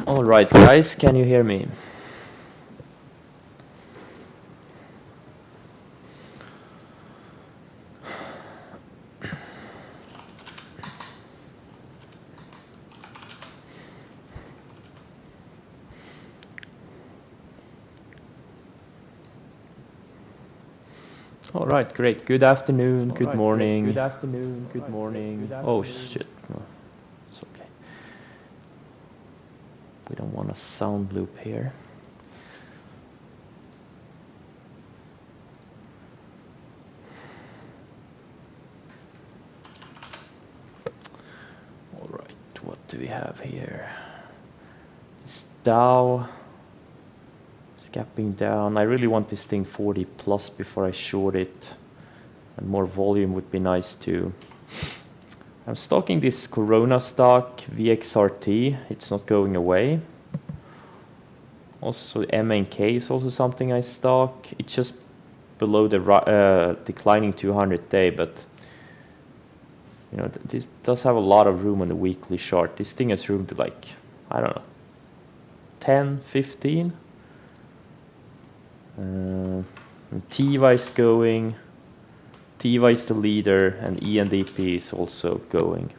All right, guys, can you hear me? All right, great. Good afternoon, good morning. Good afternoon, good morning. Oh shit. No, it's okay. We don't want a sound loop here. All right, what do we have here? This Dow is gapping down. I really want this thing 40 plus before I short it, and more volume would be nice too. I'm stalking this Corona stock, VXRT. It's not going away. Also, MNK is also something I stock. It's just below the declining 200-day, but you know this does have a lot of room on the weekly chart. This thing has room to, like, I don't know, 10, 15. TIVA is going. TIVA is the leader, and ENDP is also going.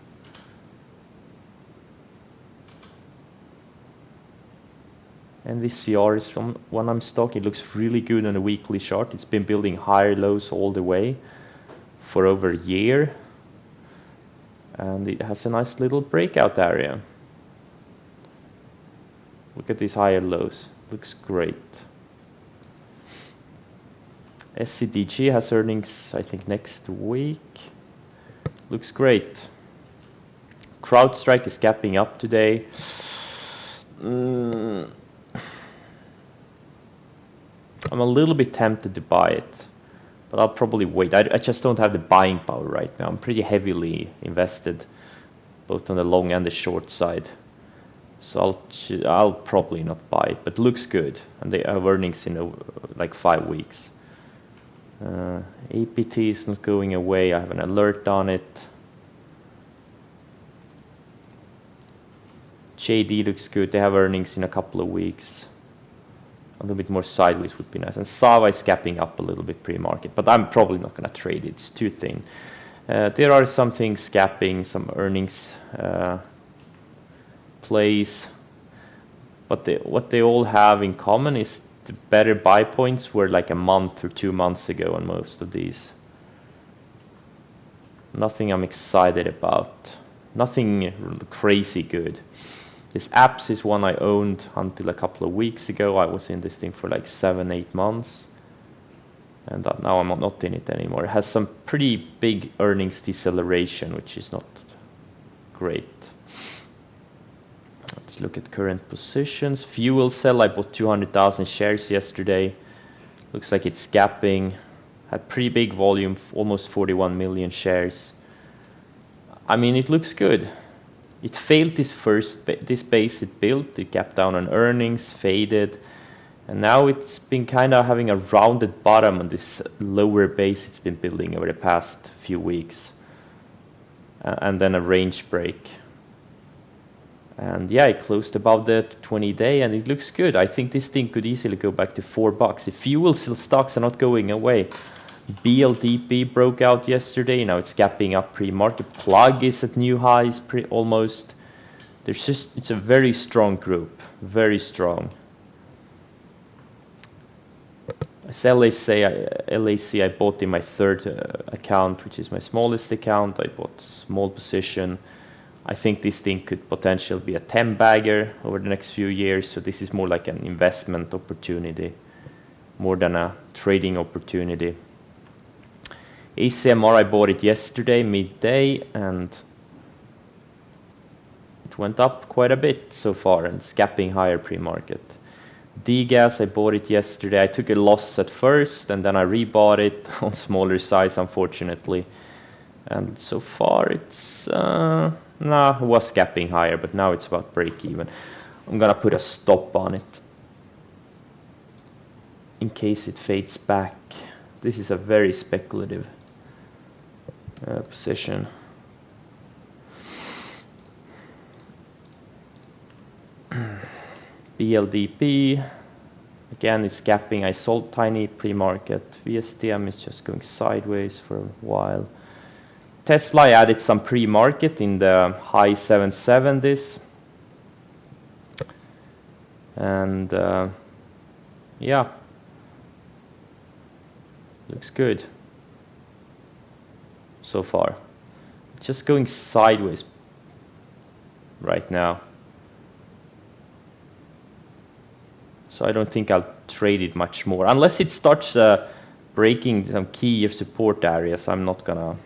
NVCR is from one I'm stocking. It looks really good on a weekly chart. It's been building higher lows all the way for over a year, and it has a nice little breakout area. Look at these higher lows. Looks great. SCDG has earnings, I think, next week. Looks great. CrowdStrike is gapping up today. I'm a little bit tempted to buy it, but I'll probably wait. I just don't have the buying power right now. I'm pretty heavily invested, both on the long and the short side. So I'll probably not buy it, but looks good, and they have earnings in like 5 weeks. APT is not going away. I have an alert on it. JD looks good. They have earnings in a couple of weeks. A little bit more sideways would be nice. And Sava is gapping up a little bit pre-market, but I'm probably not going to trade it. It's too thin. There are some things gapping, some earnings plays, but what they all have in common is the better buy points were like a month or 2 months ago on most of these. Nothing I'm excited about. Nothing crazy good. This apps is one I owned until a couple of weeks ago. I was in this thing for like 7-8 months, and now I'm not in it anymore. It has some pretty big earnings deceleration, which is not great. Let's look at current positions. Fuel Cell, I bought 200,000 shares yesterday. Looks like it's gapping. Had pretty big volume, almost 41 million shares. I mean, it looks good. It failed this base it built. It gapped down on earnings, faded, and now it's been kind of having a rounded bottom on this lower base it's been building over the past few weeks, and then a range break. And yeah, it closed above the 20-day, and it looks good. I think this thing could easily go back to $4. If fuel cell stocks are not going away. BLDP broke out yesterday. Now it's gapping up pre-market. Plug is at new highs almost. It's a very strong group, very strong. As LAC I bought in my third account, which is my smallest account. I bought small position. I think this thing could potentially be a 10-bagger over the next few years. So this is more like an investment opportunity, more than a trading opportunity. ACMR, I bought it yesterday, midday, and it went up quite a bit so far, and it's gapping higher pre-market. DGAS, I bought it yesterday. I took a loss at first, and then I rebought it on smaller size, unfortunately. And so far, it's, it was gapping higher, but now it's about break even. I'm gonna put a stop on it in case it fades back. This is a very speculative position. BLDP, again it's gapping. I sold tiny pre-market. VSTM is just going sideways for a while. Tesla, I added some pre-market in the high 770s. And yeah, looks good so far. It's just going sideways right now. So I don't think I'll trade it much more. Unless it starts breaking some key support areas, I'm not gonna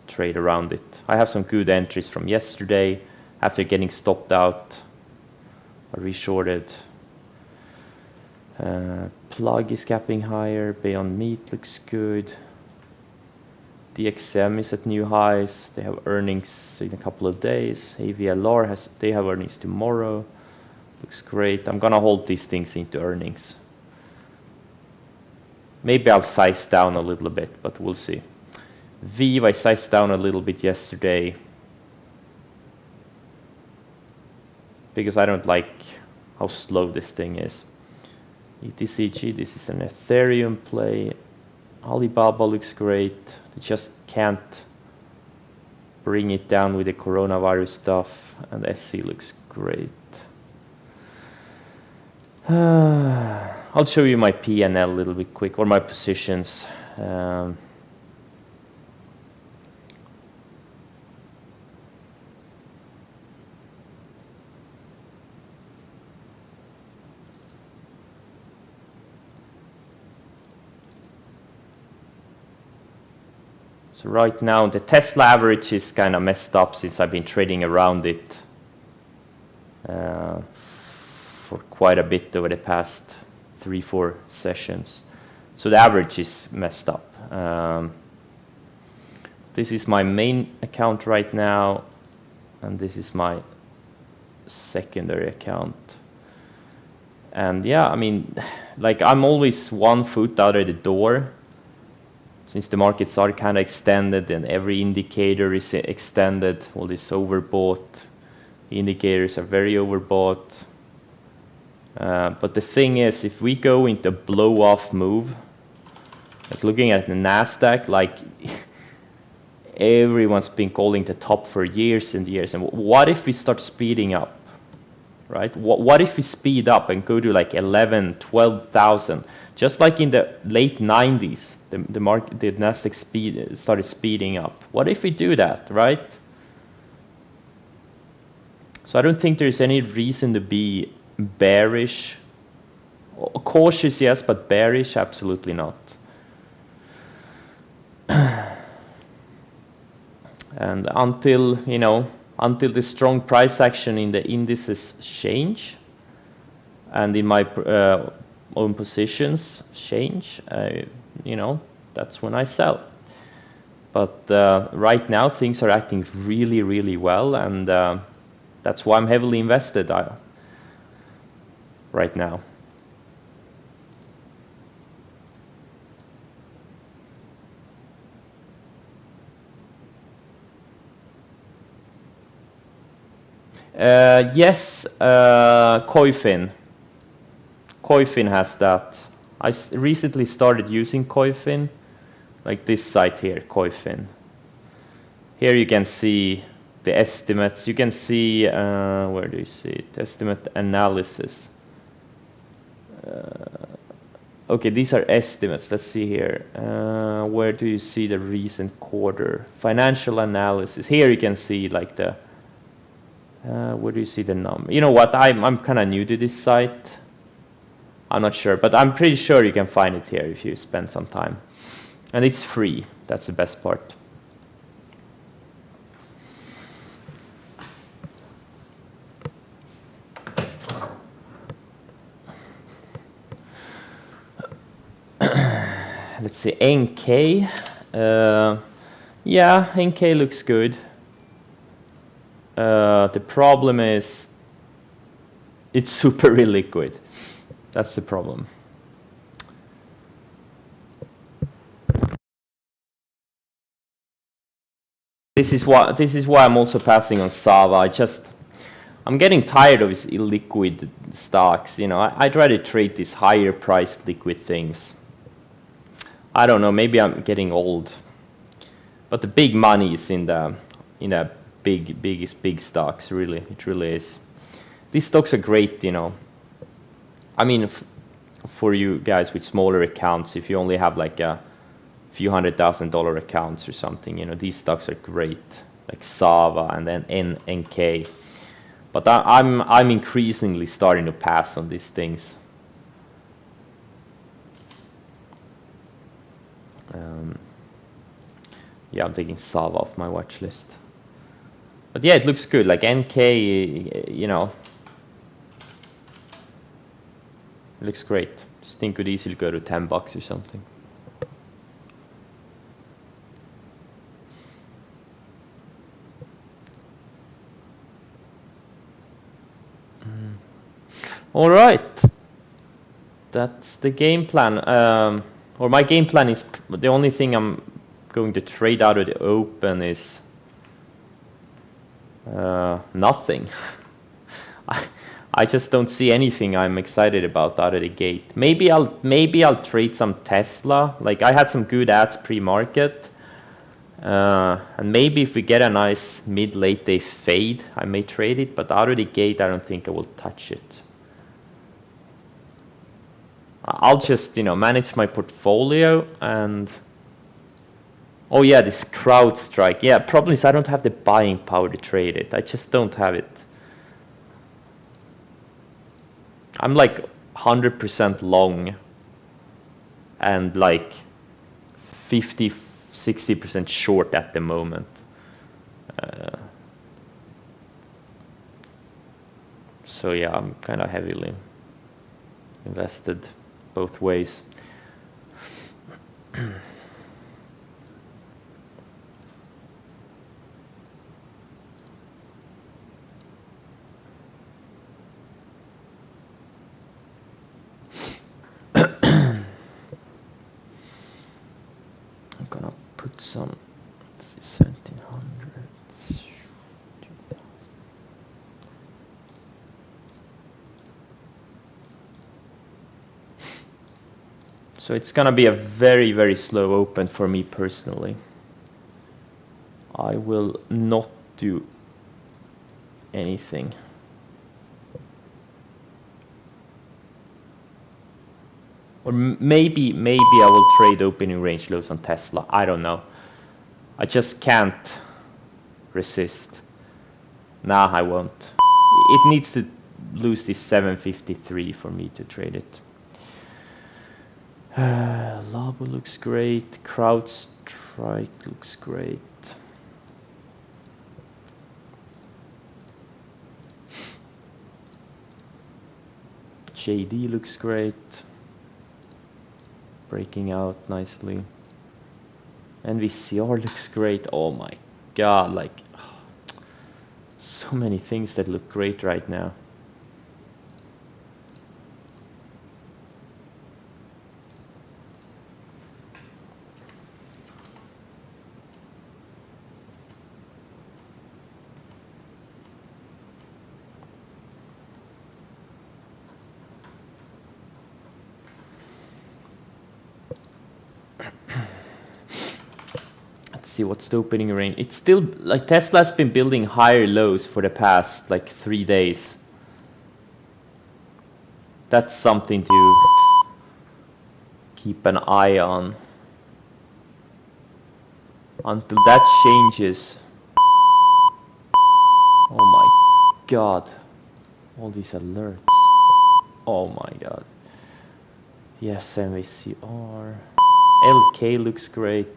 trade around it. I have some good entries from yesterday after getting stopped out. I reshorted. Plug is gapping higher. Beyond Meat looks good. DXM is at new highs. They have earnings in a couple of days. AVLR they have earnings tomorrow. Looks great. I'm gonna hold these things into earnings. Maybe I'll size down a little bit, but we'll see. VIV I sized down a little bit yesterday because I don't like how slow this thing is. ETCG, this is an Ethereum play. Alibaba looks great. They just can't bring it down with the coronavirus stuff. And SC looks great. I'll show you my P&L a little bit quick, or my positions. So right now the Tesla average is kind of messed up since I've been trading around it for quite a bit over the past 3-4 sessions. So the average is messed up. This is my main account right now, and this is my secondary account. And yeah, I mean, like I'm always 1 foot out of the door. Since the markets are kind of extended and every indicator is extended, all this overbought. The indicators are very overbought. But the thing is, if we go into blow-off move, like looking at the Nasdaq, like everyone's been calling the top for years and years. And what if we start speeding up, right? What if we speed up and go to like 11, 12,000, just like in the late 90s? The Nasdaq started speeding up. What if we do that, right? So I don't think there's any reason to be bearish. Cautious, yes, but bearish, absolutely not. And until the strong price action in the indices change, and in my own positions change, that's when I sell. But right now things are acting really, really well, and that's why I'm heavily invested right now. Yes, Koifin. Koifin has that. I recently started using Koifin, like this site here, Koifin. Here you can see the estimates. You can see, where do you see it? Estimate analysis. Okay, these are estimates. Let's see here. Where do you see the recent quarter? Financial analysis. Here you can see like the, where do you see the number? You know what, I'm kind of new to this site. I'm not sure, but I'm pretty sure you can find it here if you spend some time. And it's free, that's the best part. Let's see, NK. Yeah, NK looks good. The problem is it's super illiquid. That's the problem. This is why I'm also passing on Sava. I'm getting tired of these illiquid stocks. You know, I'd rather trade these higher priced liquid things. I don't know, maybe I'm getting old. But the big money is in the big stocks, really. It really is. These stocks are great, you know. I mean, for you guys with smaller accounts, if you only have like a few $100,000 accounts or something, you know, these stocks are great, like Sava and then NK. But I'm increasingly starting to pass on these things. Yeah, I'm taking Sava off my watch list. But yeah, it looks good. Like NK, you know, it looks great. This thing could easily go to $10 or something. All right, that's the game plan. Or my game plan is the only thing I'm going to trade out of the open is nothing. I just don't see anything I'm excited about out of the gate. Maybe I'll trade some Tesla. Like I had some good ads pre-market, and maybe if we get a nice mid-late day fade, I may trade it. But out of the gate, I don't think I will touch it. I'll just, you know, manage my portfolio and. Oh yeah, this CrowdStrike. Yeah, problem is I don't have the buying power to trade it. I just don't have it. I'm like 100% long and like 50-60% short at the moment. So yeah, I'm kind of heavily invested both ways. I'm gonna put some, let's see, 1700. So it's gonna be a very, very slow open for me personally. I will not do anything. Or maybe I will trade opening range lows on Tesla. I don't know. I just can't resist. Nah, I won't. It needs to lose this 753 for me to trade it. Labo looks great. CrowdStrike looks great. JD looks great. Breaking out nicely. NVCR looks great. Oh my god, like so many things that look great right now. See what's the opening range. It's still like Tesla's been building higher lows for the past like 3 days. That's something to keep an eye on until that changes. Oh my god, all these alerts. Oh my god. Yes, MVCR. LK looks great.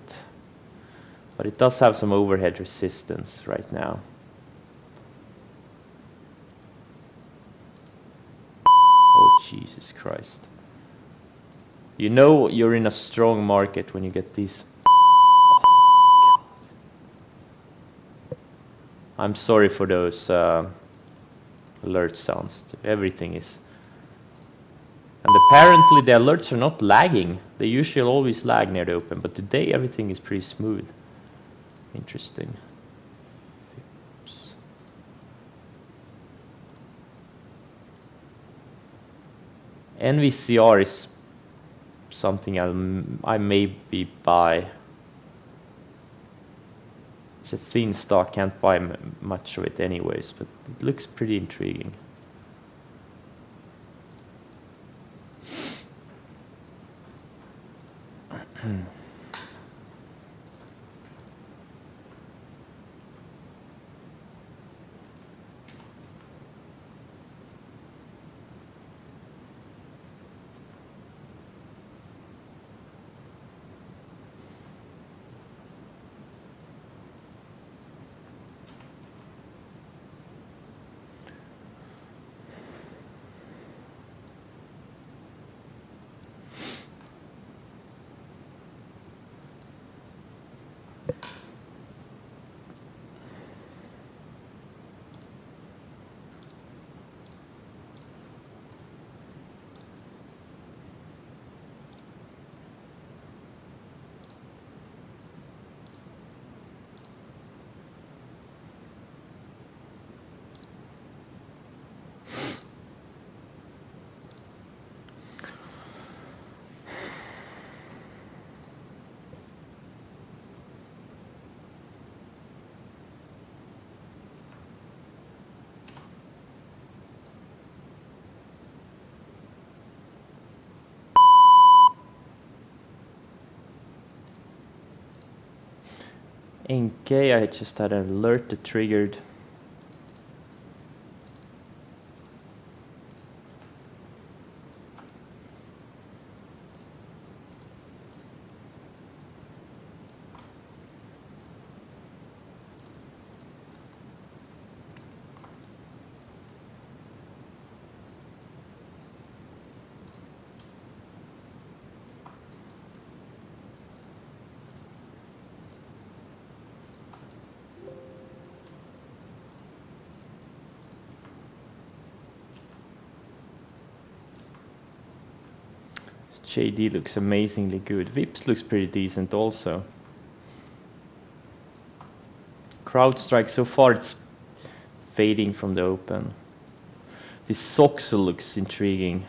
But it does have some overhead resistance right now. Oh, Jesus Christ. You know you're in a strong market when you get these. Oh, God. I'm sorry for those alert sounds. Everything is. And apparently the alerts are not lagging. They usually always lag near the open, but today everything is pretty smooth. Interesting. Oops. NVCR is something I maybe buy. It's a thin stock, can't buy much of it anyways, but it looks pretty intriguing. NK, I just had an alert that triggered. JD looks amazingly good. Vips looks pretty decent also. CrowdStrike, so far it's fading from the open. This Soxo looks intriguing.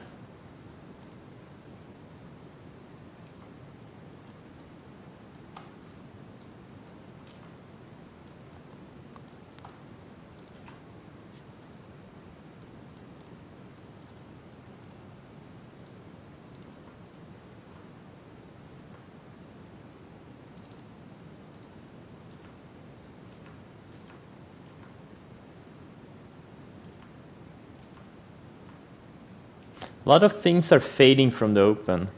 A lot of things are fading from the open.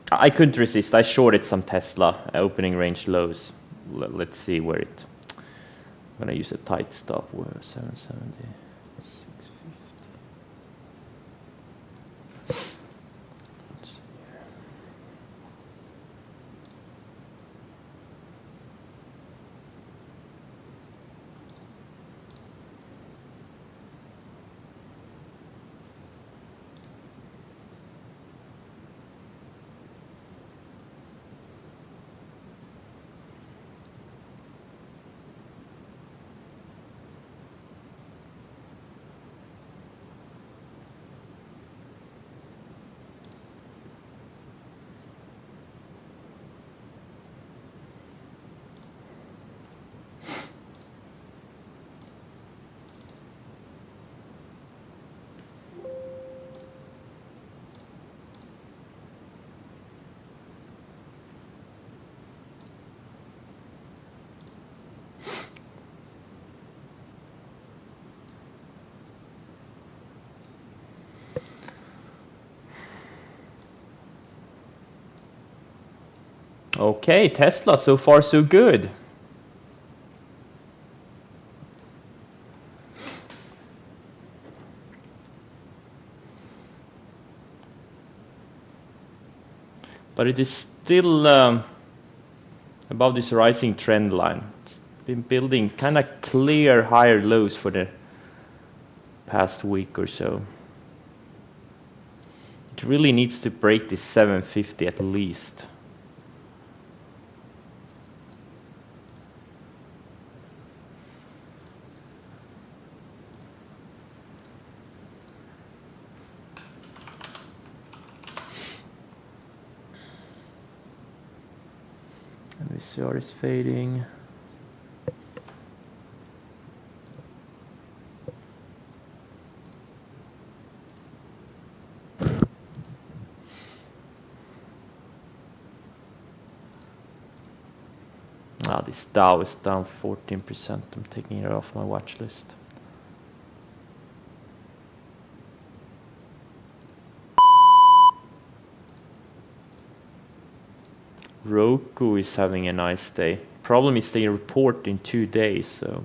I couldn't resist. I shorted some Tesla opening range lows. Let's see where it. I'm gonna use a tight stop. 770, 650. Let's see here. Okay, Tesla, so far so good. But it is still above this rising trend line. It's been building kind of clear higher lows for the past week or so. It really needs to break this 750 at least. SCR is fading. This Dow is down 14%. I'm taking it off my watch list. Roku is having a nice day. Problem is they report in 2 days, so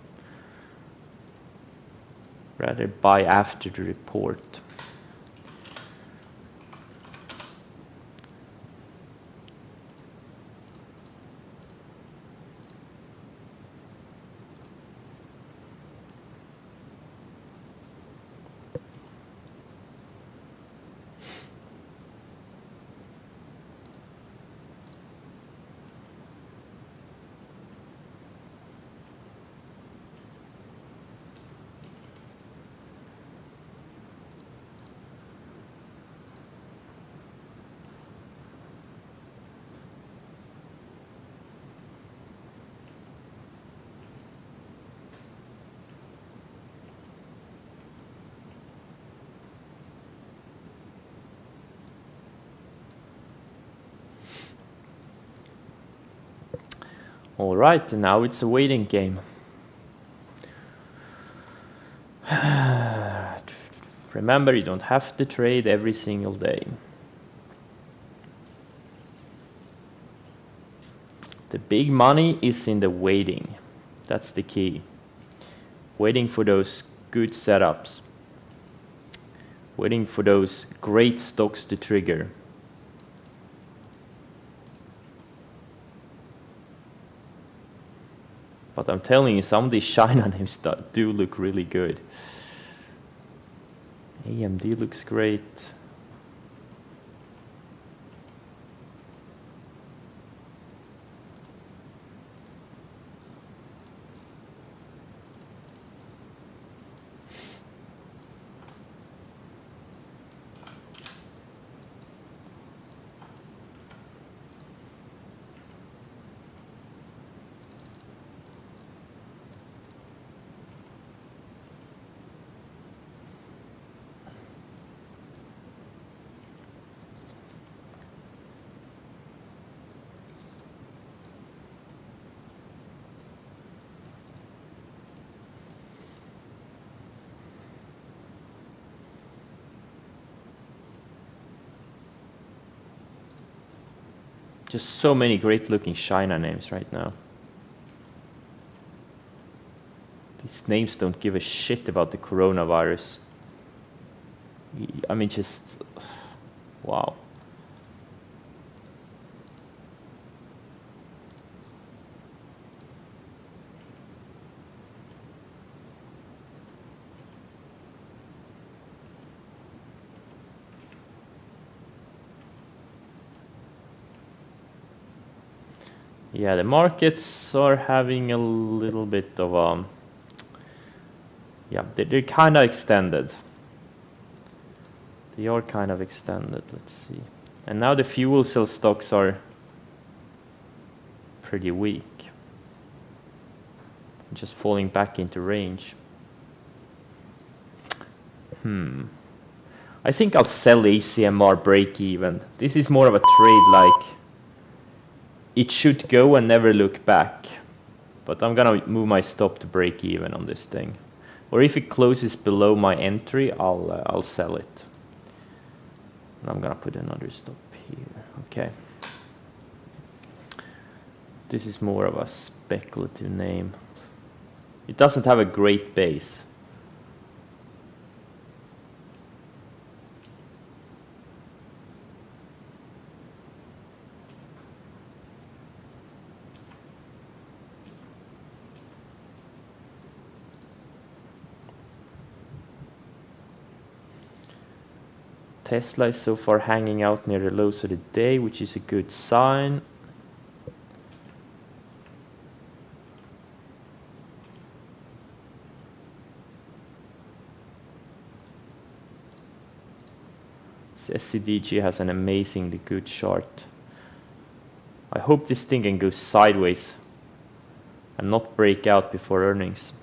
rather buy after the report. Alright, and now it's a waiting game. Remember, you don't have to trade every single day. The big money is in the waiting. That's the key. Waiting for those good setups. Waiting for those great stocks to trigger. But I'm telling you, some of these China names do look really good. AMD looks great. Just so many great looking China names right now. These names don't give a shit about the coronavirus. I mean, just wow. Yeah, the markets are having a little bit of yeah, they're kind of extended. They are kind of extended. Let's see. And now the fuel cell stocks are pretty weak. Just falling back into range. I think I'll sell ACMR break even. This is more of a trade like it should go and never look back. But I'm gonna move my stop to break even on this thing. Or if it closes below my entry, I'll sell it. And I'm gonna put another stop here. Okay. This is more of a speculative name. It doesn't have a great base. Tesla is so far hanging out near the lows of the day, which is a good sign. SCDG has an amazingly good chart. I hope this thing can go sideways and not break out before earnings.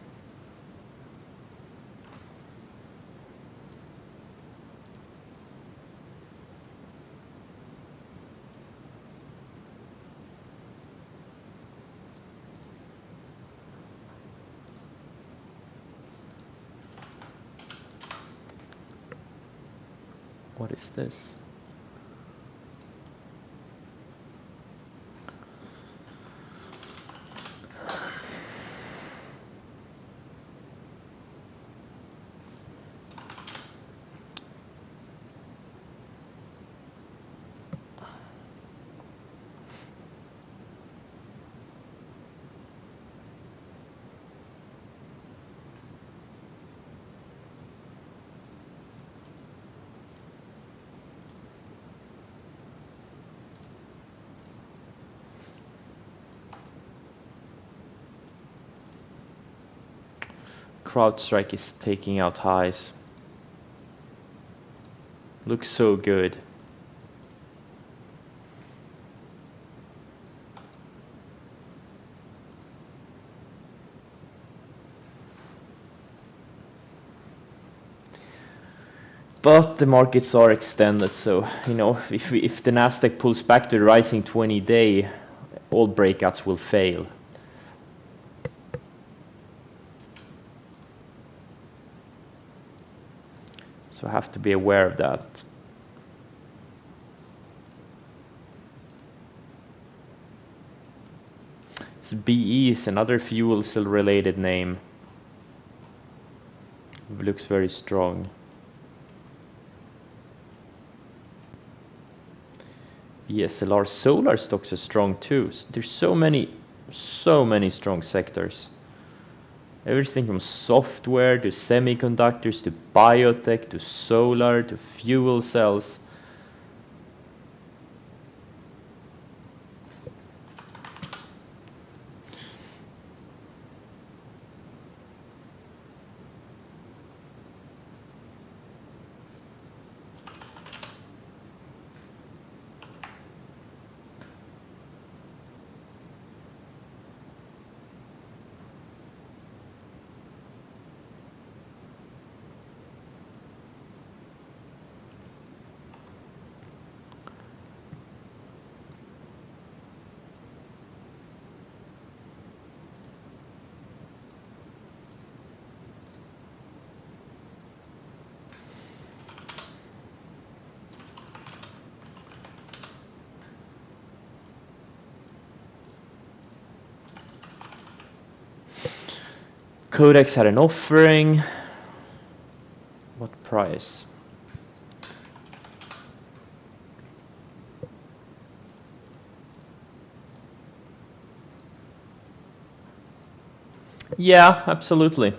What is this? CrowdStrike is taking out highs. Looks so good. But the markets are extended, so you know, if the Nasdaq pulls back to the rising 20-day, all breakouts will fail. So I have to be aware of that. So BE is another fuel cell related name. It looks very strong. ESLR solar stocks are strong too. There's so many strong sectors. Everything from software to semiconductors to biotech to solar to fuel cells. Codex had an offering. What price? Yeah, absolutely.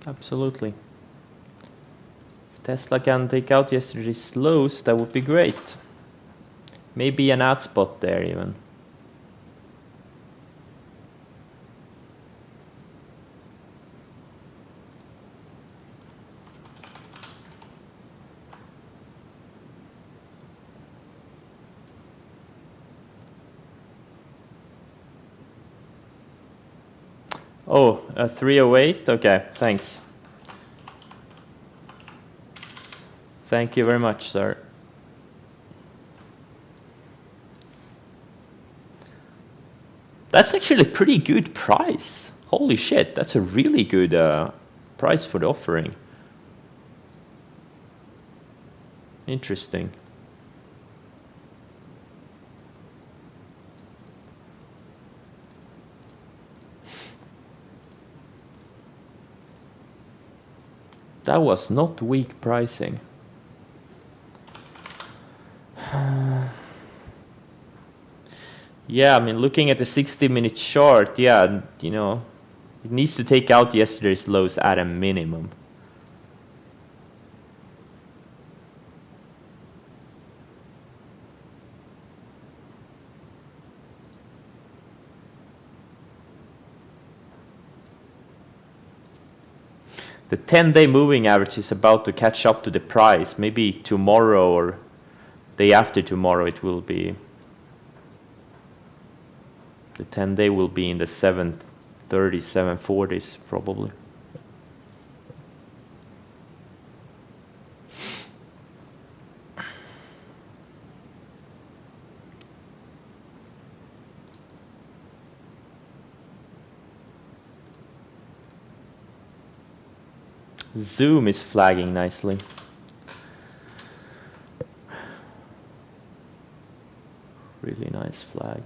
Absolutely. If Tesla can take out yesterday's lows, that would be great. Maybe an ad spot there even. Oh, 308? Okay, thanks. Thank you very much, sir. That's actually a pretty good price. Holy shit, that's a really good price for the offering. Interesting. That was not weak pricing. Yeah, I mean, looking at the 60-minute chart, yeah, you know, it needs to take out yesterday's lows at a minimum. The 10-day moving average is about to catch up to the price. Maybe tomorrow or day after tomorrow it will be The 10-day will be in the 730s, 740s probably. Zoom is flagging nicely. Really nice flag.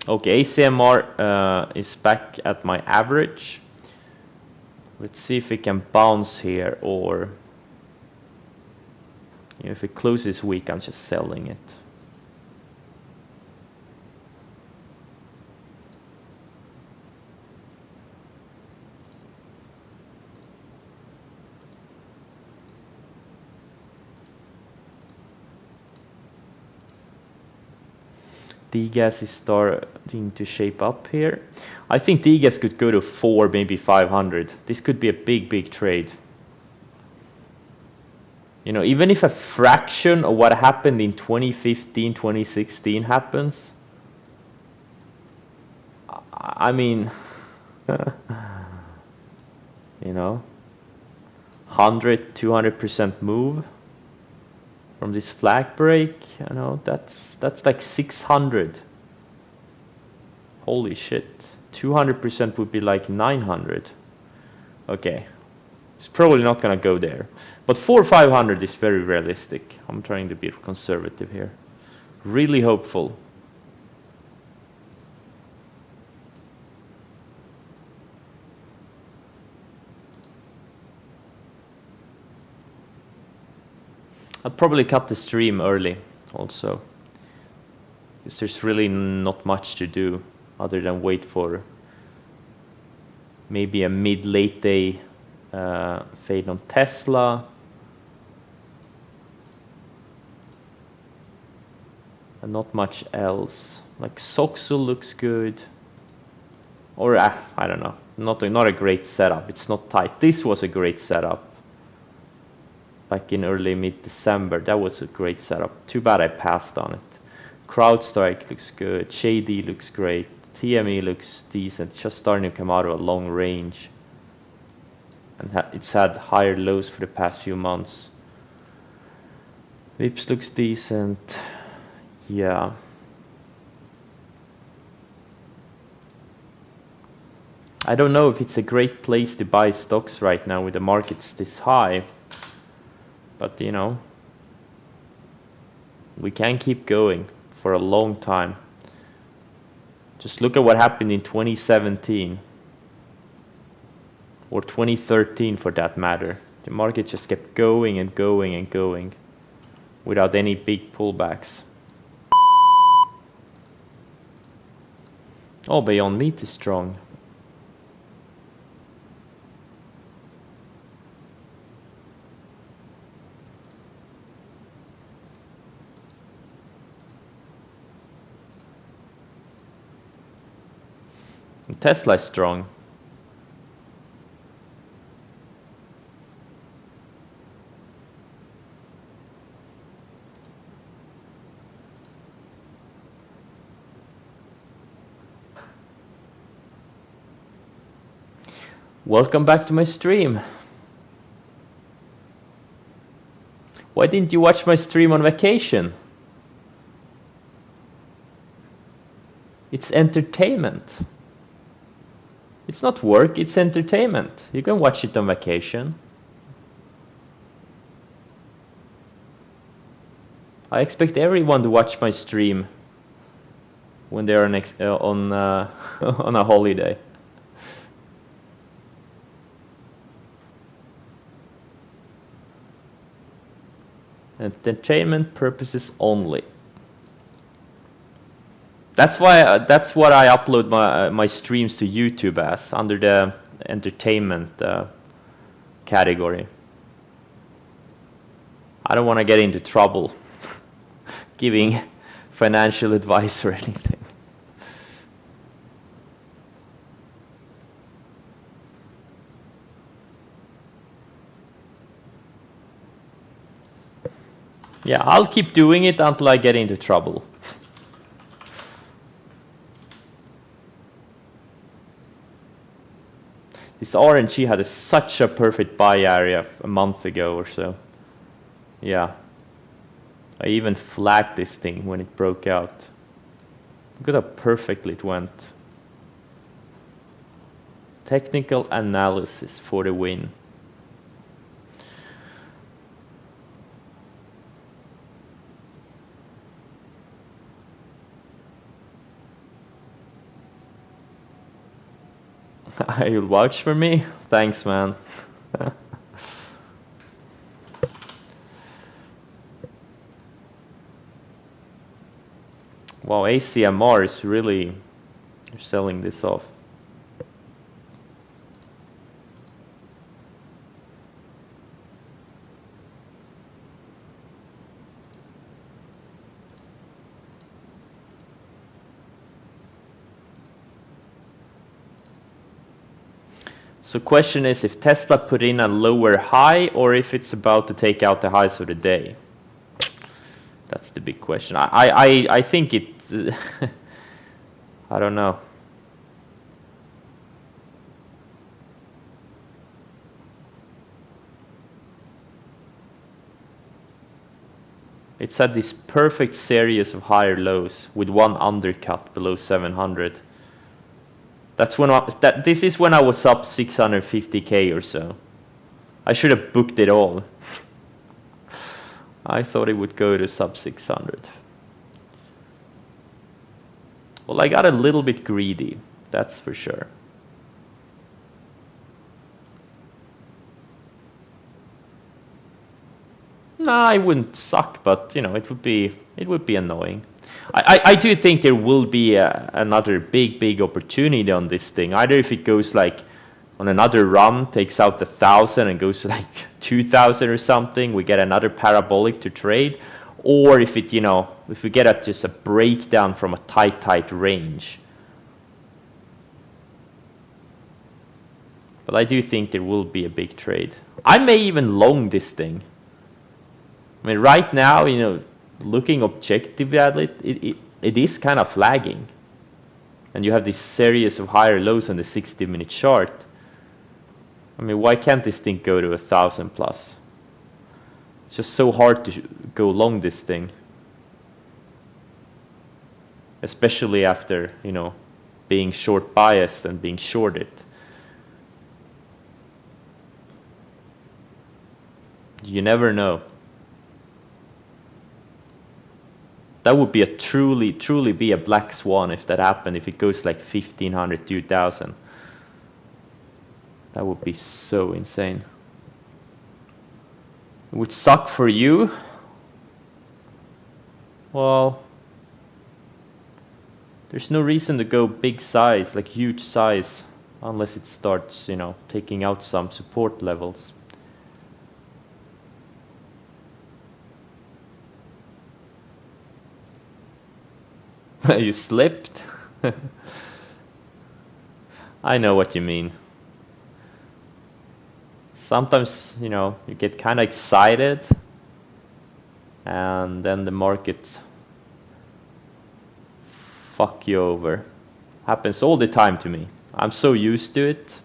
Okay, ACMR is back at my average. Let's see if it can bounce here, or if it closes weak, I'm just selling it. DGAS is starting to shape up here. I think DGAS could go to 4, maybe 500. This could be a big trade. You know, even if a fraction of what happened in 2015, 2016 happens, I mean, you know, 100, 200% move from this flag break, you know, that's like 600. Holy shit. 200% would be like 900. Okay. It's probably not gonna go there. But 4 500 is very realistic. I'm trying to be conservative here. Really hopeful. I'll probably cut the stream early also, because there's really not much to do other than wait for maybe a mid-late day fade on Tesla, and not much else. Like Soxo looks good, or I don't know, not a great setup. It's not tight. This was a great setup. Like in early mid-December, that was a great setup. Too bad I passed on it. CrowdStrike looks good. Shady looks great. TME looks decent. Just starting to come out of a long range. And it's had higher lows for the past few months. Vips looks decent. Yeah. I don't know if it's a great place to buy stocks right now with the markets this high. But you know, we can keep going for a long time. Just look at what happened in 2017 or 2013 for that matter. The market just kept going and going and going without any big pullbacks. Oh, Beyond Meat is strong. Tesla is strong. Welcome back to my stream. Why didn't you watch my stream on vacation? It's entertainment. It's not work, it's entertainment. You can watch it on vacation. I expect everyone to watch my stream when they are on on a holiday. Entertainment purposes only. That's why. That's what I upload my streams to YouTube as, under the entertainment category. I don't want to get into trouble giving financial advice or anything. Yeah, I'll keep doing it until I get into trouble. This RNG had such a perfect buy area a month ago or so. Yeah. I even flagged this thing when it broke out. Look at how perfectly it went. Technical analysis for the win. You'll vouch for me? Thanks, man. Wow, ACMR is really selling this off. So question is if Tesla put in a lower high or if it's about to take out the highs of the day. That's the big question. I think it I don't know. It's had this perfect series of higher lows with one undercut below 700. That's when this is when I was up 650k or so. I should have booked it all. I thought it would go to sub 600. Well, I got a little bit greedy, that's for sure. Nah, I wouldn't suck, but you know, it would be annoying. I do think there will be another big opportunity on this thing. Either if it goes like on another run, takes out 1,000 and goes to like 2,000 or something, we get another parabolic to trade, or if it, you know, if we get just a breakdown from a tight range. But I do think there will be a big trade. I may even long this thing. I mean, right now, you know, looking objectively at it, it is kind of flagging. And you have this series of higher lows on the 60-minute chart. I mean, why can't this thing go to 1,000 plus? It's just so hard to go long this thing. Especially after, you know, being short biased and being shorted. You never know. That would be a truly be a black swan if that happened, if it goes like 1,500, 2,000. That would be so insane. It would suck for you. Well, there's no reason to go big size, like huge size, unless it starts, you know, taking out some support levels. You slipped? I know what you mean. Sometimes, you know, you get kind of excited and then the market fuck you over. Happens all the time to me. I'm so used to it.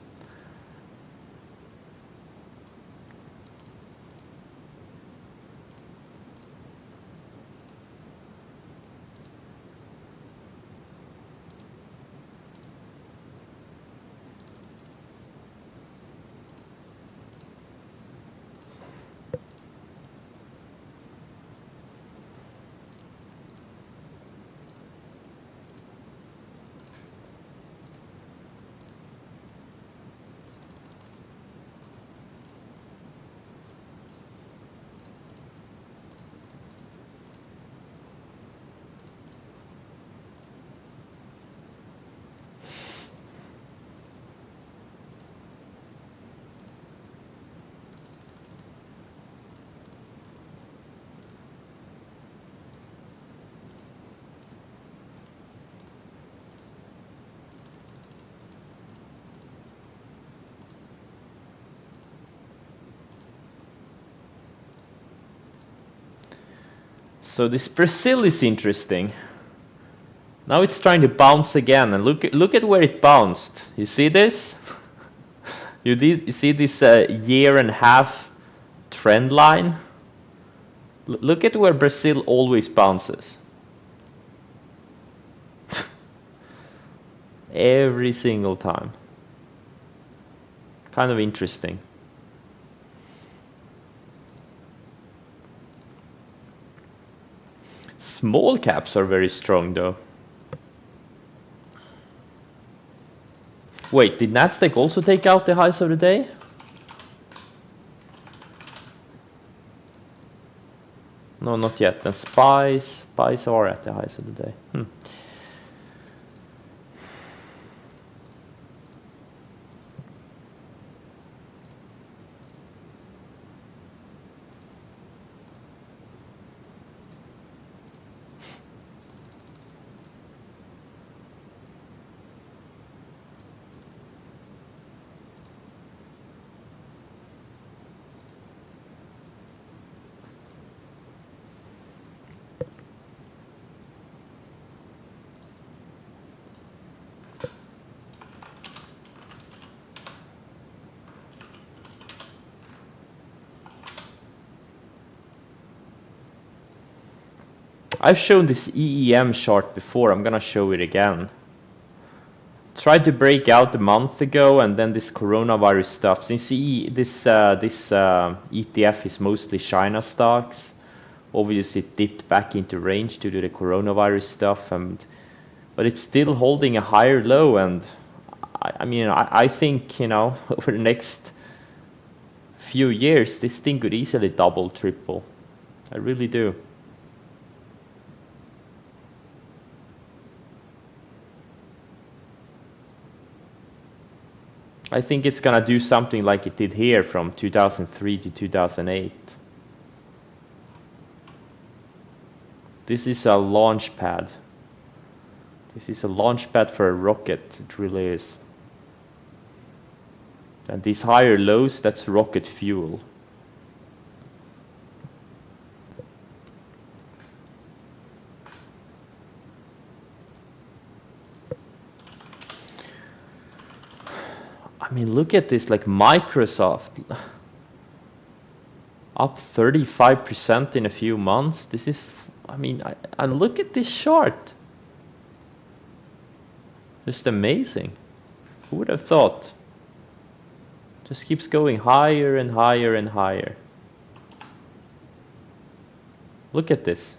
So this Brazil is interesting. Now it's trying to bounce again, and look at where it bounced. You see this? You see this year and a half trend line? Look at where Brazil always bounces. Every single time. Kind of interesting. Small caps are very strong though. Wait, did Nasdaq also take out the highs of the day? No, not yet. And SPYs are at the highs of the day. I've shown this EEM chart before, I'm gonna show it again. Tried to break out a month ago, and then this coronavirus stuff. Since this ETF is mostly China stocks, obviously it dipped back into range due to the coronavirus stuff, but it's still holding a higher low, and I think, you know, over the next few years this thing could easily double, triple. I really do. I think it's gonna do something like it did here from 2003 to 2008. This is a launch pad. This is a launch pad for a rocket, it really is. And these higher lows, that's rocket fuel. I mean, look at this, like Microsoft up 35% in a few months. This is, I mean, and look at this chart. Just amazing. Who would have thought? Just keeps going higher and higher and higher. Look at this.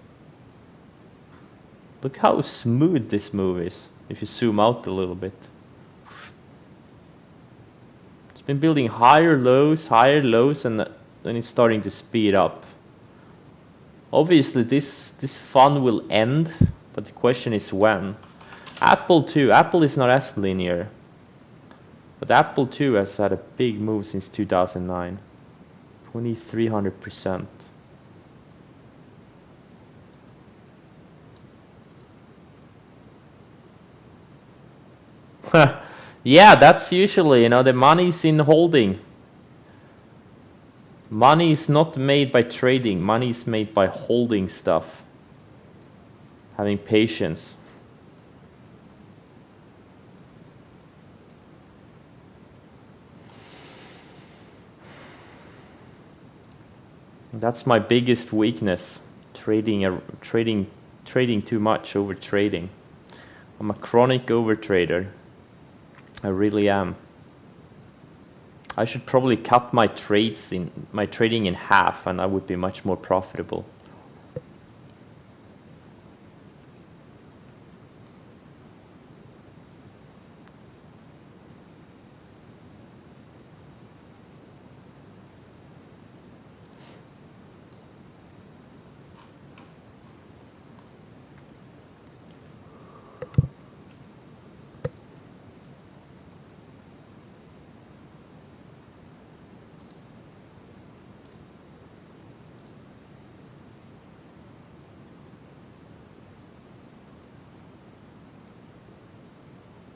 Look how smooth this move is, if you zoom out a little bit. Been building higher lows, and then it's starting to speed up. Obviously this fun will end, but the question is when. Apple too. Apple is not as linear, but Apple too has had a big move since 2009. 2300%. Yeah, that's usually, you know, the money's in holding. Money is not made by trading. Money is made by holding stuff. Having patience. That's my biggest weakness. Trading too much, over trading. I'm a chronic over trader. I really am. I should probably cut my trading in half, and I would be much more profitable.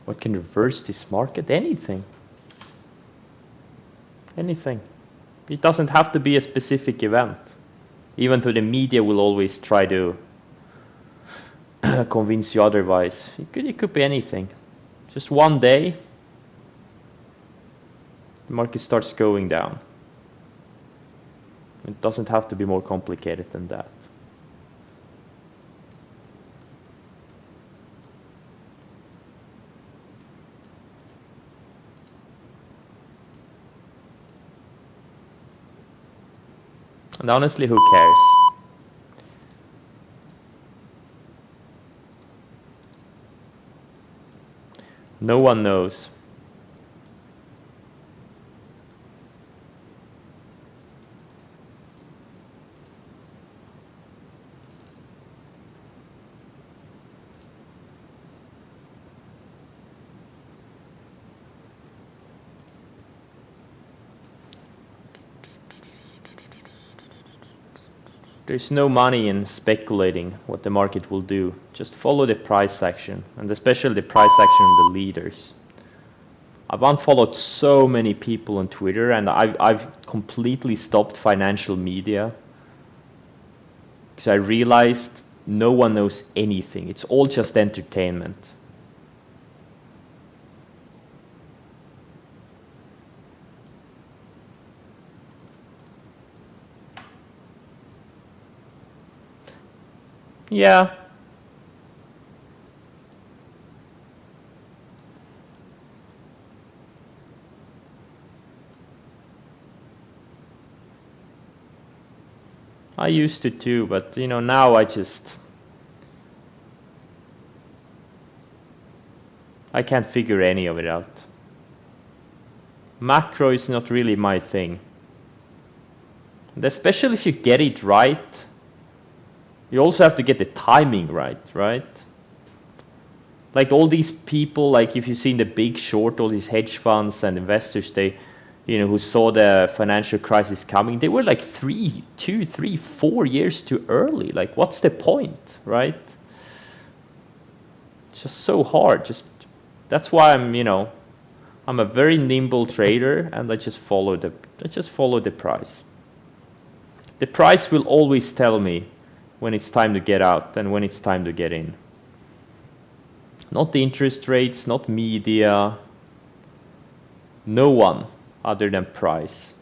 What can reverse this market? Anything. Anything. It doesn't have to be a specific event. Even though the media will always try to convince you otherwise. It could be anything. Just one day, the market starts going down. It doesn't have to be more complicated than that. And honestly, who cares? No one knows. There's no money in speculating what the market will do. Just follow the price action, and especially the price action of the leaders. I've unfollowed so many people on Twitter, and I've completely stopped financial media because I realized no one knows anything. It's all just entertainment. Yeah. I used to too, but you know, now I can't figure any of it out. Macro is not really my thing. And especially if you get it right, you also have to get the timing right, right? Like all these people, like if you've seen The Big Short, all these hedge funds and investors, they, you know, who saw the financial crisis coming, they were like 2, 3, 4 years too early. Like, what's the point, right? It's just so hard. That's why I'm a very nimble trader, and I just follow the price. The price will always tell me when it's time to get out and when it's time to get in. Not the interest rates, not media, no one other than price.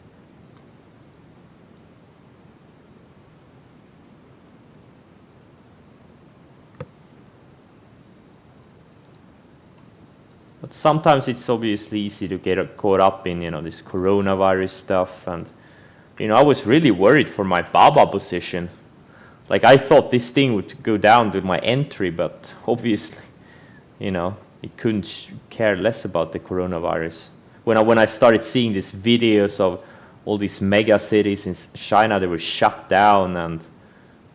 But sometimes it's obviously easy to get caught up in, this coronavirus stuff. And, I was really worried for my BABA position. Like, I thought this thing would go down to my entry, but obviously, it couldn't care less about the coronavirus. When I started seeing these videos of all these mega cities in China, they were shut down, and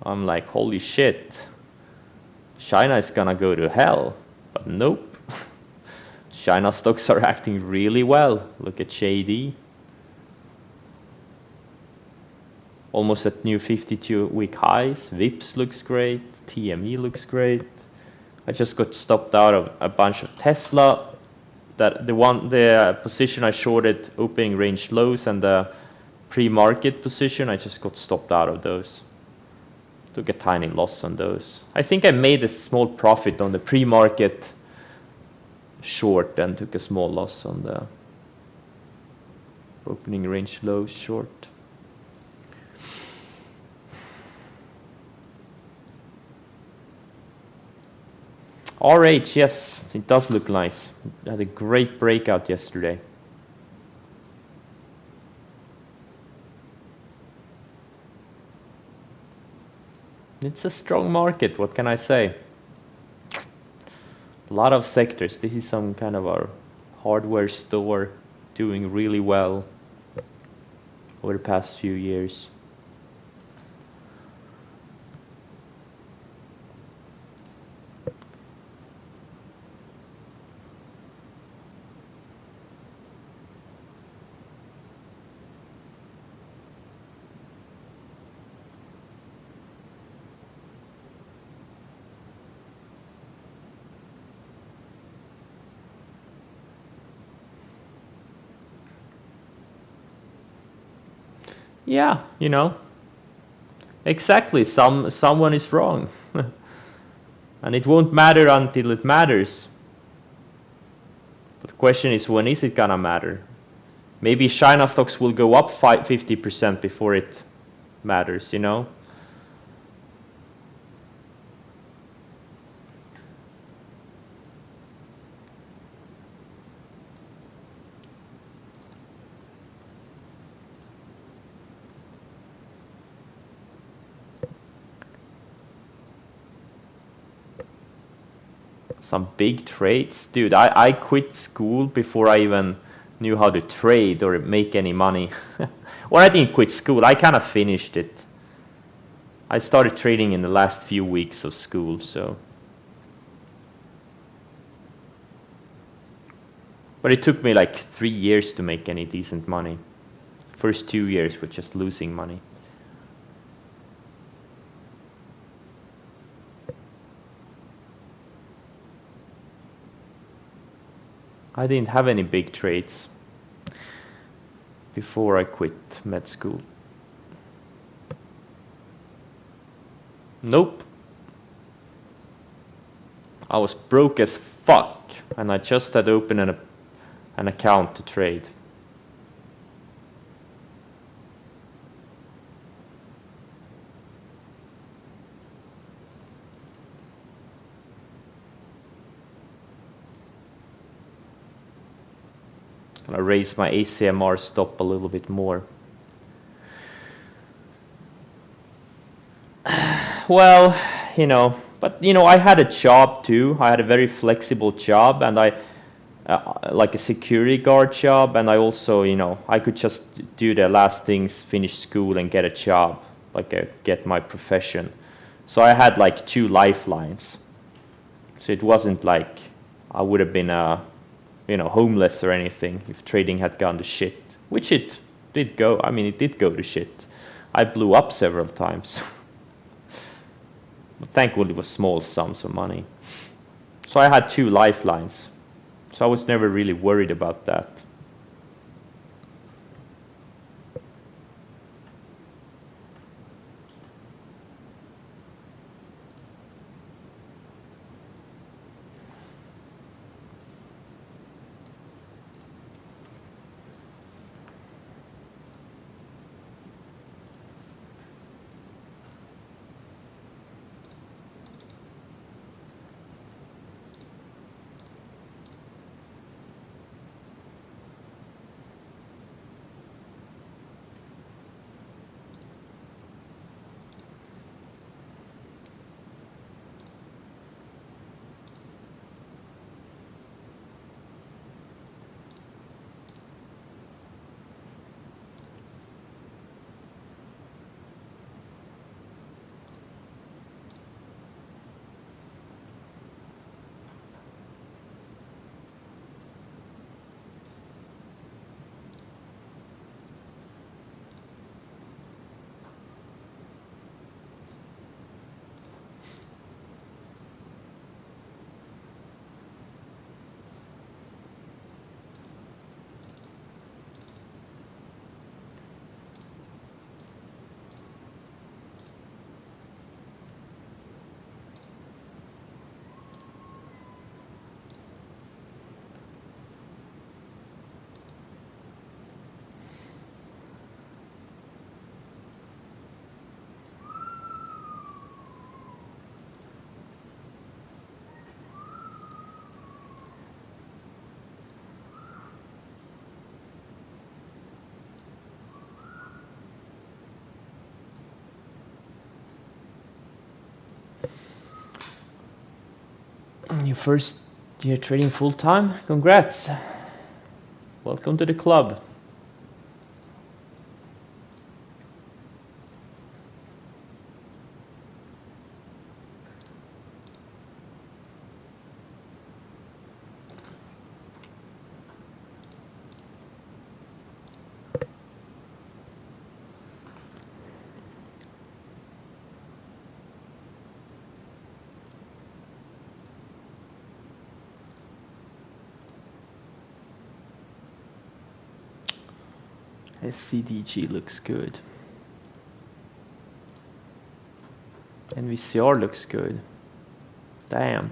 I'm like, holy shit, China is gonna go to hell. But nope. China stocks are acting really well. Look at JD. Almost at new 52-week highs. VIPS looks great. TME looks great. I just got stopped out of a bunch of Tesla. The position I shorted opening range lows, and the pre-market position, I just got stopped out of those. Took a tiny loss on those. I think I made a small profit on the pre-market short and took a small loss on the opening range lows short. RH, yes, it does look nice. It had a great breakout yesterday. It's a strong market, what can I say? A lot of sectors. This is some kind of our hardware store doing really well over the past few years. Yeah, Exactly, someone is wrong. And it won't matter until it matters. But the question is, when is it gonna matter? Maybe China stocks will go up 50% before it matters, you know? Some big trades? Dude, I quit school before I even knew how to trade or make any money. Or I didn't quit school, I kind of finished it. I started trading in the last few weeks of school, so. But it took me like 3 years to make any decent money. First 2 years were just losing money. I didn't have any big trades before I quit med school. Nope. I was broke as fuck and I just had opened an account to trade. And I raised my ACMR stop a little bit more. Well, you know, but you know, I had a job too. I had a very flexible job, and I like a security guard job, and I also, you know, I could just do the last things, finish school, and get a job, like get my profession. So I had like 2 lifelines. So it wasn't like I would have been you know, homeless or anything if trading had gone to shit, which it did go. I mean, it did go to shit. I blew up several times. But thankfully it was small sums of money. So I had 2 lifelines. So I was never really worried about that. Your first year trading full time? Congrats. Welcome to the club. SCDG looks good. NVCR looks good. Damn.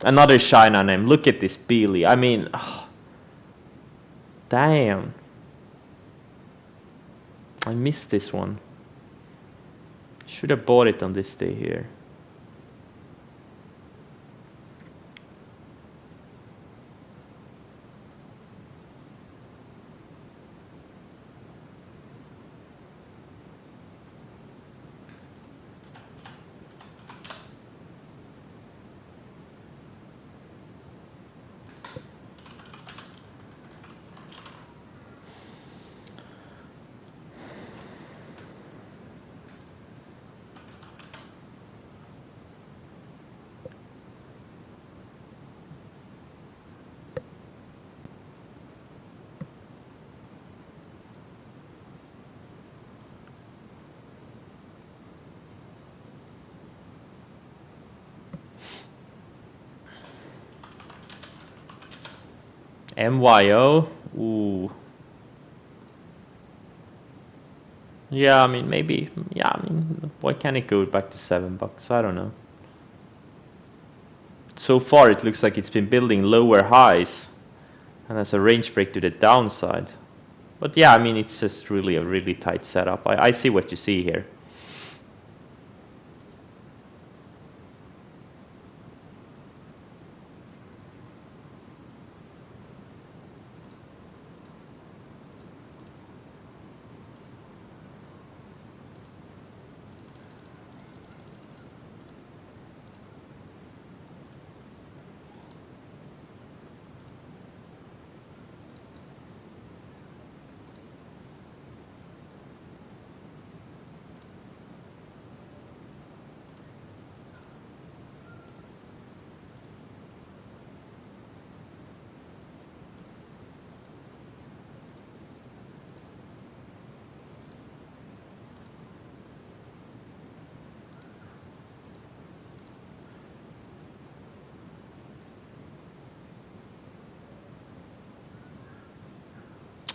Another China name. Look at this Beely. I mean, damn. I missed this one. Should have bought it on this day here. MYO? Ooh. Yeah, I mean, maybe. Yeah, I mean, why can't it go back to $7? I don't know. So far, it looks like it's been building lower highs and has a range break to the downside. But yeah, I mean, it's just really a really tight setup. I see what you see here.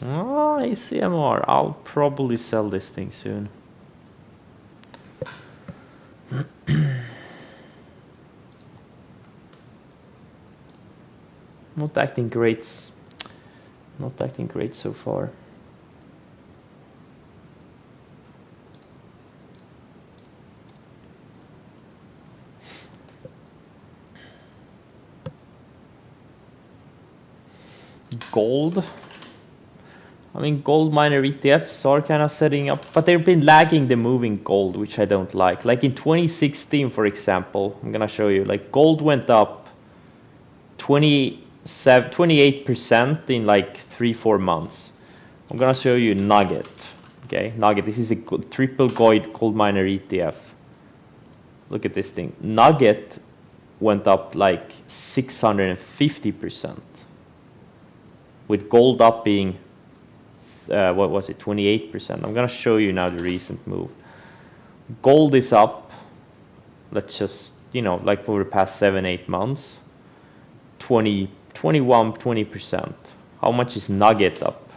Oh, ACMR. I'll probably sell this thing soon. Not acting great. Not acting great so far. Gold. I mean, gold miner ETFs are kind of setting up, but they've been lagging the moving gold, which I don't like. Like in 2016, for example, I'm gonna show you, like gold went up 28% in like 3-4 months. I'm gonna show you Nugget. Okay, Nugget, this is a triple gold miner ETF. Look at this thing. Nugget went up like 650%, with gold up being what was it, 28%. I'm gonna show you now the recent move. Gold is up, let's just, you know, like for the past 7-8 months, 20%. How much is Nugget up?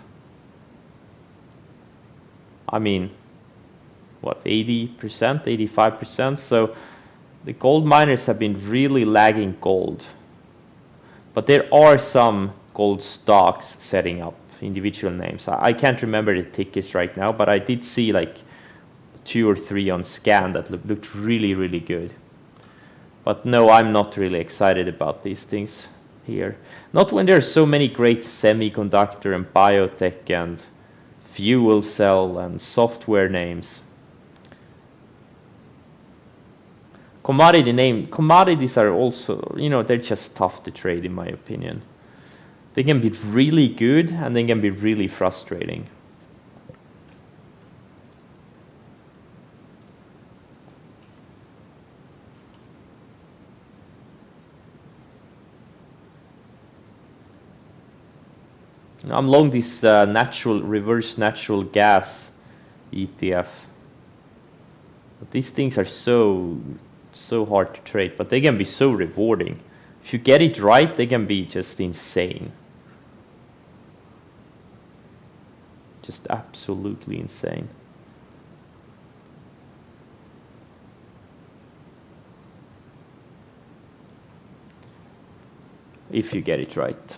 I mean, what, 80%, 85%? So the gold miners have been really lagging gold, but there are some gold stocks setting up, individual names. I can't remember the tickets right now, but I did see like 2 or 3 on scan that looked really, really good. But no, I'm not really excited about these things here. Not when there's so many great semiconductor and biotech and fuel cell and software names. Commodities are also, they're just tough to trade in my opinion. They can be really good and they can be really frustrating. I'm long this reverse natural gas ETF. But these things are so hard to trade, but they can be so rewarding. If you get it right, they can be just insane. Just absolutely insane. If you get it right.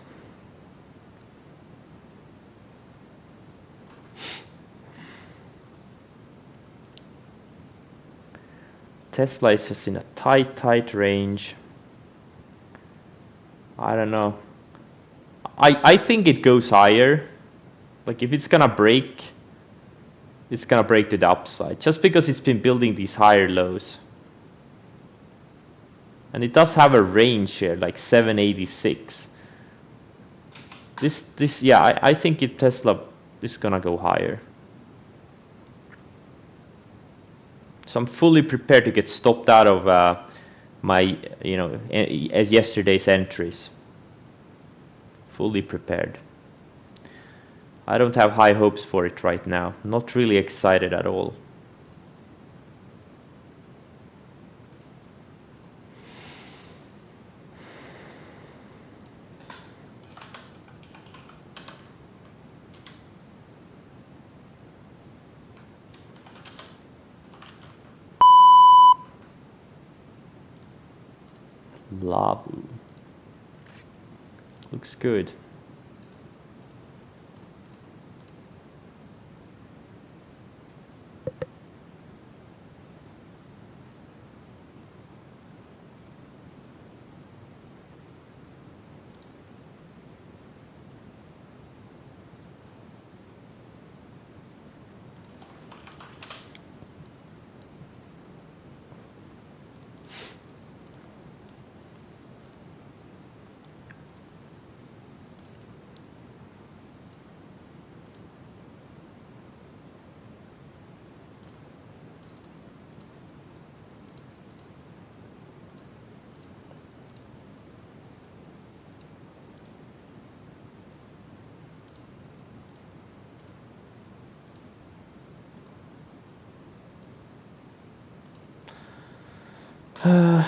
Tesla is just in a tight range. I don't know. I think it goes higher. Like if it's gonna break, it's gonna break to the upside. Just because it's been building these higher lows. And it does have a range here, like 786. Yeah, I think Tesla is gonna go higher. So I'm fully prepared to get stopped out of my, as yesterday's entries. Fully prepared. I don't have high hopes for it right now. Not really excited at all. Labu. Looks good.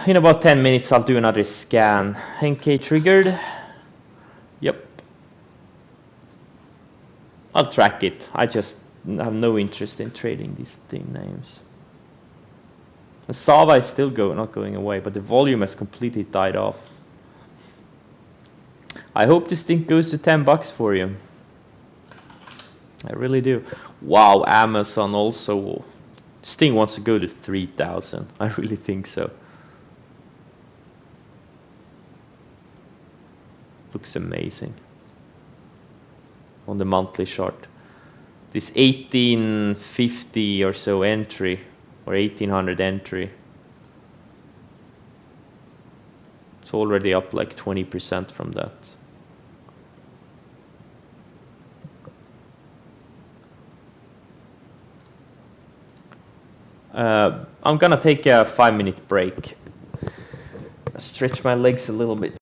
In about 10 minutes I'll do another scan. NK triggered. Yep. I'll track it. I just have no interest in trading these thing names. And Sava is still not going away, but the volume has completely died off. I hope this thing goes to 10 bucks for you. I really do. Wow, Amazon also. This thing wants to go to 3,000. I really think so. Looks amazing. On the monthly chart. This 1850 or so entry, or 1800 entry. It's already up like 20% from that. I'm gonna take a 5-minute break. Stretch my legs a little bit.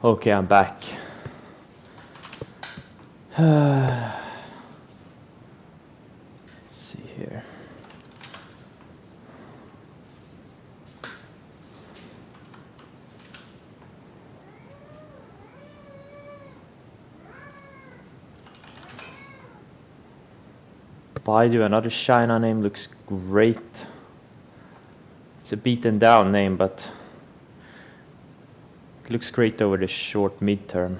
Okay, I'm back. See here. Baidu, another China name, looks great. It's a beaten down name, but it looks great over the short midterm.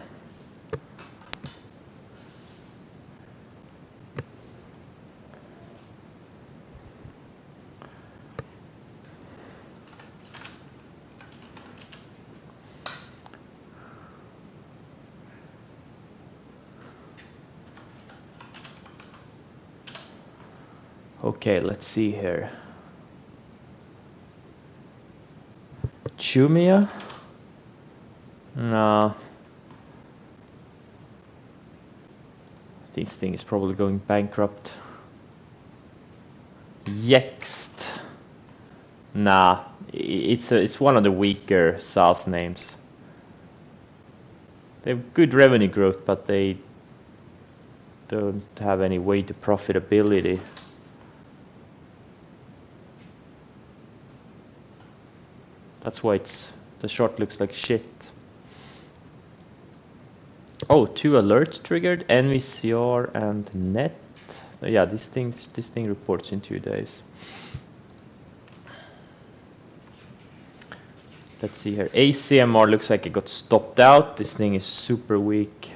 Okay, let's see here. Jumia? No. This thing is probably going bankrupt. Yext. Nah, it's one of the weaker SaaS names. They have good revenue growth, but they don't have any way to profitability. That's why the short looks like shit. Oh, 2 alerts triggered, NVCR and net. Yeah, this thing reports in 2 days. Let's see here. ACMR looks like it got stopped out. This thing is super weak.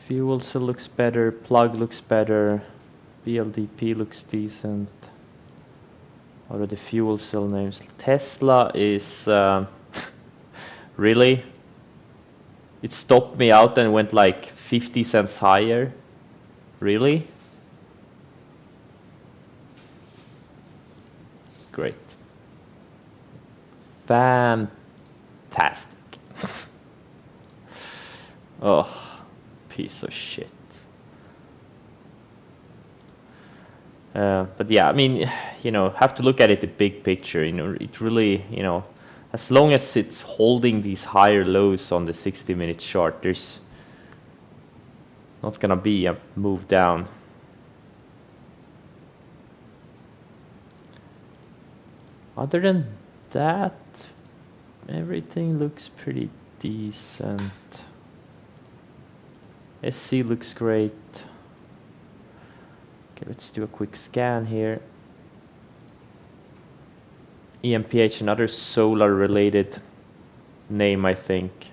Fuel cell looks better, plug looks better, BLDP looks decent. What are the fuel cell names? Tesla is really? It stopped me out and went like 50 cents higher. Really? Great. Fantastic. Oh. Piece of shit. But yeah, I mean, you know, have to look at it the big picture. You know, it really, you know, as long as it's holding these higher lows on the 60-minute chart, there's not gonna be a move down. Other than that, everything looks pretty decent. SC looks great. Okay, let's do a quick scan here. EMPH, another solar related name, I think.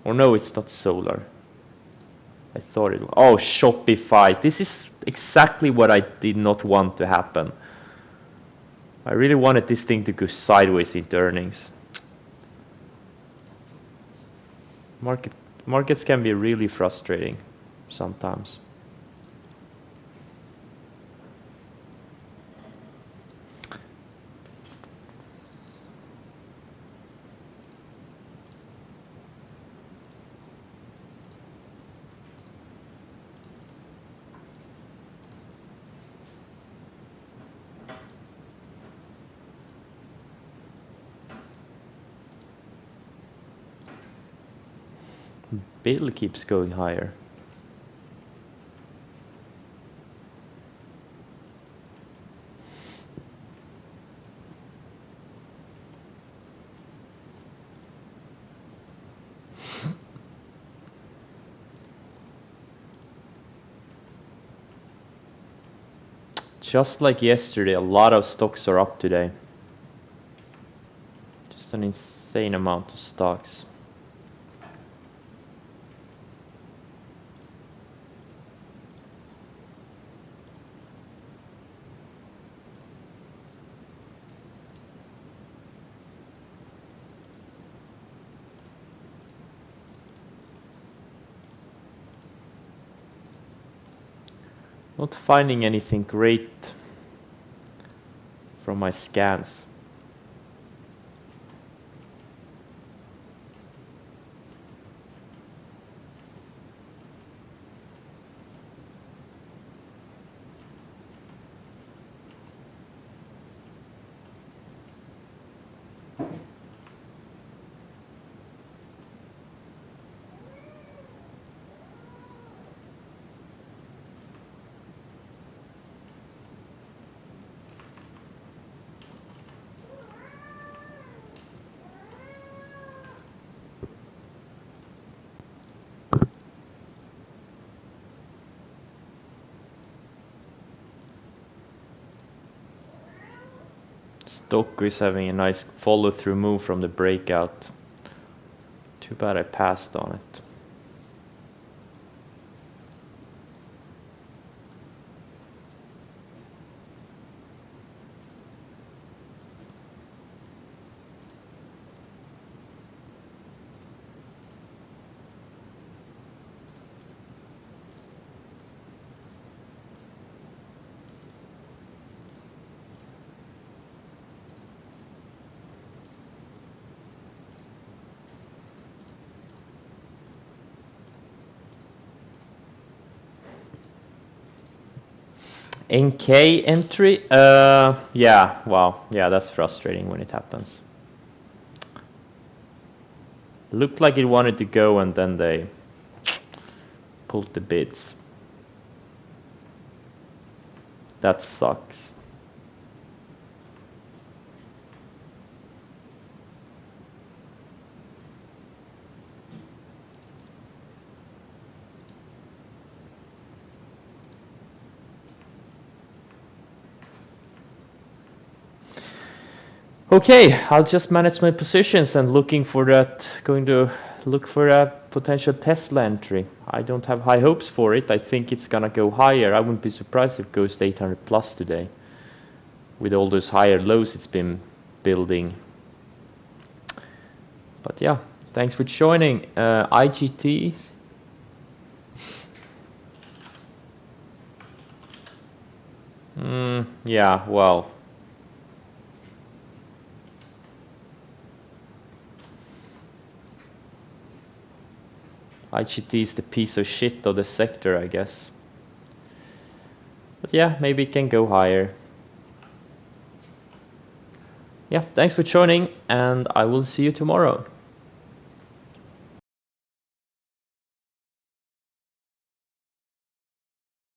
Or no, it's not solar. I thought it was. Oh, Shopify. This is exactly what I did not want to happen. I really wanted this thing to go sideways into earnings. Markets can be really frustrating sometimes. Bill keeps going higher. Just like yesterday, a lot of stocks are up today. Just an insane amount of stocks. Not finding anything great from my scans. Stoku is having a nice follow-through move from the breakout. Too bad I passed on it. NK entry? Yeah, wow. Yeah, that's frustrating when it happens. Looked like it wanted to go and then they pulled the bids. That sucks. Okay, I'll just manage my positions and going to look for a potential Tesla entry. I don't have high hopes for it. I think it's gonna go higher. I wouldn't be surprised if it goes to 800 plus today with all those higher lows it's been building. But yeah, thanks for joining. IGTs. Yeah, well. IGT is the piece of shit of the sector, I guess. But yeah, maybe it can go higher. Yeah, thanks for joining, and I will see you tomorrow.